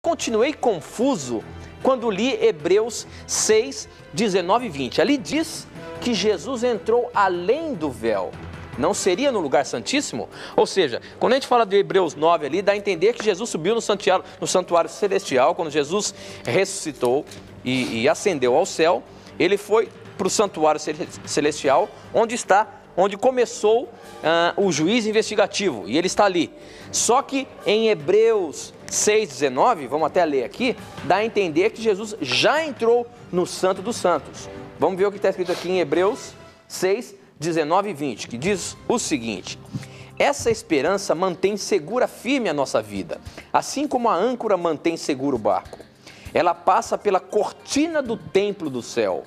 Continuei confuso quando li Hebreus 6, 19 e 20. Ali diz que Jesus entrou além do véu. Não seria no lugar santíssimo? Ou seja, quando a gente fala de Hebreus 9 ali, dá a entender que Jesus subiu no santuário celestial, quando Jesus ressuscitou e ascendeu ao céu, ele foi para o santuário celestial, onde começou o juiz investigativo, e ele está ali. Só que em Hebreus 6,19, vamos até ler aqui, dá a entender que Jesus já entrou no Santo dos Santos. Vamos ver o que está escrito aqui em Hebreus 6, 19 e 20, que diz o seguinte: essa esperança mantém segura firme a nossa vida, assim como a âncora mantém seguro o barco. Ela passa pela cortina do templo do céu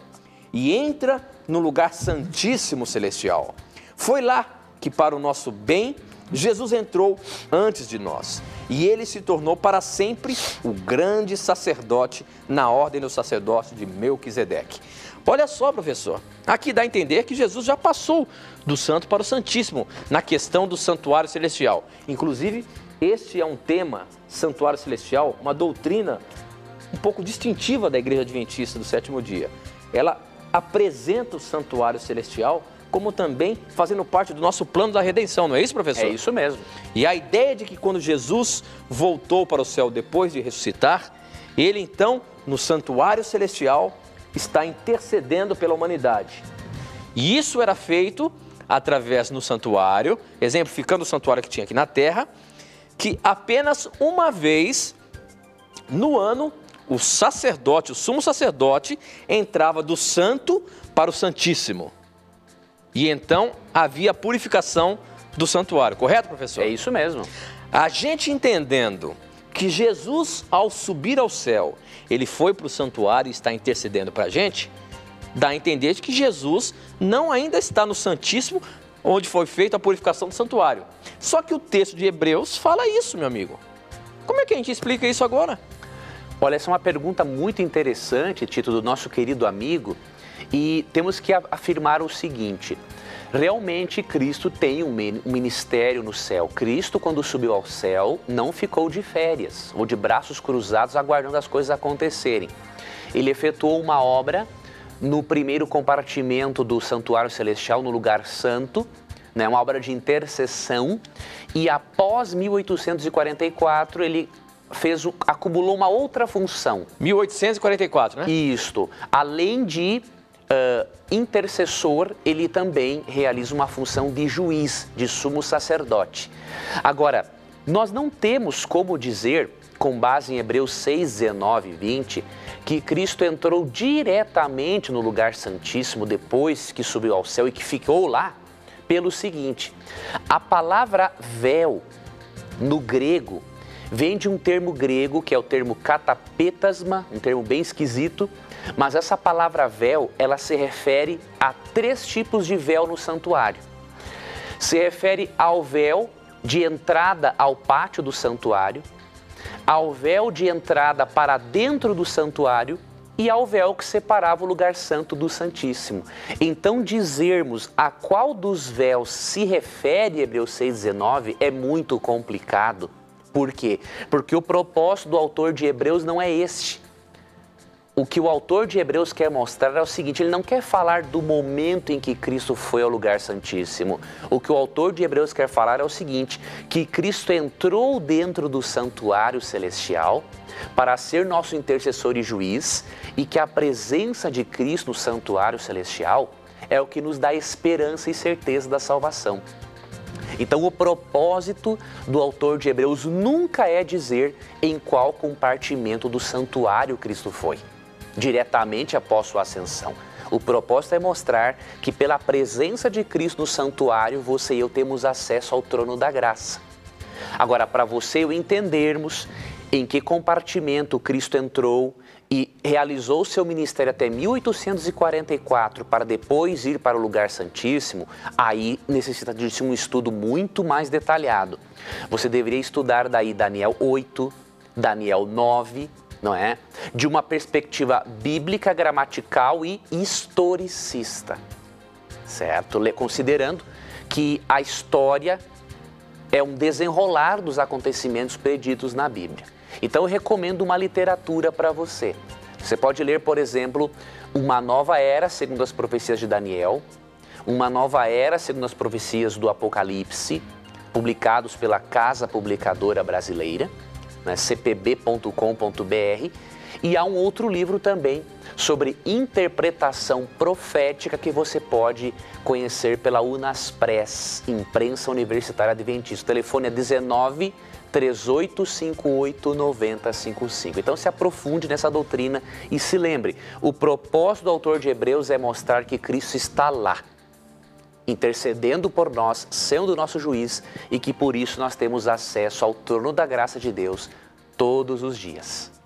e entra no lugar santíssimo celestial. Foi lá que, para o nosso bem, Jesus entrou antes de nós, e ele se tornou para sempre o grande sacerdote na ordem do sacerdócio de Melquisedeque. Olha só, professor, aqui dá a entender que Jesus já passou do santo para o santíssimo, na questão do santuário celestial. Inclusive, este é um tema, santuário celestial, uma doutrina um pouco distintiva da Igreja Adventista do Sétimo Dia. Ela apresenta o santuário celestial como também fazendo parte do nosso plano da redenção, não é isso, professor? É isso mesmo. E a ideia de que quando Jesus voltou para o céu depois de ressuscitar, ele então, no santuário celestial, está intercedendo pela humanidade. E isso era feito através do santuário, exemplificando o santuário que tinha aqui na terra, que apenas uma vez no ano, o sacerdote, o sumo sacerdote, entrava do santo para o santíssimo. E então havia a purificação do santuário, correto, professor? É isso mesmo. A gente entendendo que Jesus, ao subir ao céu, ele foi para o santuário e está intercedendo para a gente, dá a entender que Jesus não ainda está no Santíssimo, onde foi feita a purificação do santuário. Só que o texto de Hebreus fala isso, meu amigo. Como é que a gente explica isso agora? Olha, essa é uma pergunta muito interessante, Tito, do nosso querido amigo, e temos que afirmar o seguinte: realmente Cristo tem um ministério no céu. Cristo, quando subiu ao céu, não ficou de férias ou de braços cruzados aguardando as coisas acontecerem. Ele efetuou uma obra no primeiro compartimento do santuário celestial, no lugar santo, né, uma obra de intercessão, e após 1844 ele acumulou uma outra função. 1844, né? Isto. Além de intercessor, ele também realiza uma função de juiz, de sumo sacerdote. Agora, nós não temos como dizer, com base em Hebreus 6, 19 e 20, que Cristo entrou diretamente no lugar santíssimo depois que subiu ao céu e que ficou lá, pelo seguinte: a palavra véu, no grego, vem de um termo grego que é o termo katapetasma, um termo bem esquisito, mas essa palavra véu, ela se refere a 3 tipos de véu no santuário. Se refere ao véu de entrada ao pátio do santuário, ao véu de entrada para dentro do santuário e ao véu que separava o lugar santo do Santíssimo. Então, dizermos a qual dos véus se refere Hebreus 6,19 é muito complicado. Por quê? Porque o propósito do autor de Hebreus não é este. O que o autor de Hebreus quer mostrar é o seguinte: ele não quer falar do momento em que Cristo foi ao lugar santíssimo. O que o autor de Hebreus quer falar é o seguinte: que Cristo entrou dentro do santuário celestial para ser nosso intercessor e juiz, e que a presença de Cristo no santuário celestial é o que nos dá esperança e certeza da salvação. Então, o propósito do autor de Hebreus nunca é dizer em qual compartimento do santuário Cristo foi, diretamente após sua ascensão. O propósito é mostrar que pela presença de Cristo no santuário, você e eu temos acesso ao trono da graça. Agora, para você e eu entendermos em que compartimento Cristo entrou e realizou seu ministério até 1844 para depois ir para o lugar santíssimo, aí necessita de um estudo muito mais detalhado. Você deveria estudar daí Daniel 8, Daniel 9, não é? De uma perspectiva bíblica, gramatical e historicista, certo? Considerando que a história é um desenrolar dos acontecimentos preditos na Bíblia. Então eu recomendo uma literatura para você. Você pode ler, por exemplo, Uma Nova Era, segundo as profecias de Daniel, Uma Nova Era, segundo as profecias do Apocalipse, publicados pela Casa Publicadora Brasileira, né, cpb.com.br, e há um outro livro também sobre interpretação profética que você pode conhecer pela Unaspress, Imprensa Universitária Adventista. O telefone é 19 3858 9055. Então se aprofunde nessa doutrina e se lembre, o propósito do autor de Hebreus é mostrar que Cristo está lá, intercedendo por nós, sendo o nosso juiz, e que por isso nós temos acesso ao trono da graça de Deus todos os dias.